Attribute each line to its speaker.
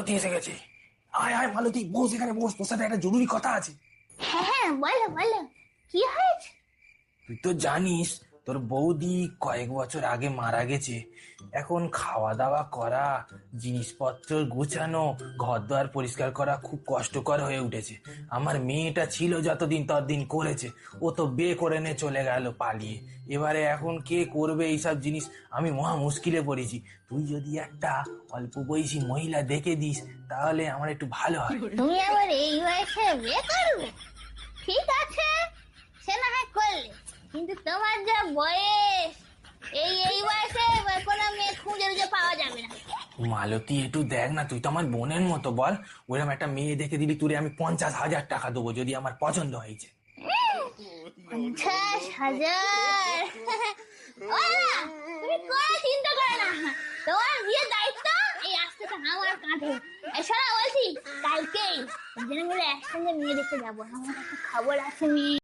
Speaker 1: মালতী এসে গেছে। আয় আয় মালতী, বস এখানে বস, তোর সাথে একটা জরুরি কথা আছে।
Speaker 2: হ্যাঁ হ্যাঁ, বলো বলো, কি হয়েছে?
Speaker 1: তুই তো জানিস তোর বৌদি কয়েক বছর আগে মারা গেছে। এখন খাওয়া দাওয়া করা, জিনিসপত্র গুছানো, ঘর দুয়ার পরিষ্কার করা খুব কষ্টকর হয়ে উঠেছে। আমার মেয়েটা ছিল যতদিন ততদিন করেছে, ও তো বিয়ে করে নিয়ে চলে গেল পালিয়ে। এবারে এখন কে করবে এইসব জিনিস, আমি মহা মুশকিলে পড়েছি। তুই যদি একটা অল্প বয়সী মহিলা দেখে দিস তাহলে আমার একটু ভালো হয়।
Speaker 2: তুমি আবার এই বয়সে বিয়ে করবে? ঠিক আছে, সে না হয় করলে, কিন্তু তোমার যা বয়স, এই বয়সে কোনো মেয়ে খুঁজে খুঁজে পাওয়া যাবে না।
Speaker 1: মালতী একটু দেখ না, তুই তো আমার বোনের মতো, বল ওইরকম একটা মেয়ে দেখে দিবি, তুই আমি 50,000 টাকা দেবো যদি আমার পছন্দ হয়েছে।
Speaker 2: 50,000? ও না, তুমি কোনো চিন্তা করে না, তোমার বিয়ের দায়িত্ব এই আজকে তো আমার কাঁধে। এছাড়া বলছি, কালকেই দুজনে মিলে একসঙ্গে মেয়ে দেখতে যাবো। আমার একটা খবর আছে মেয়ে।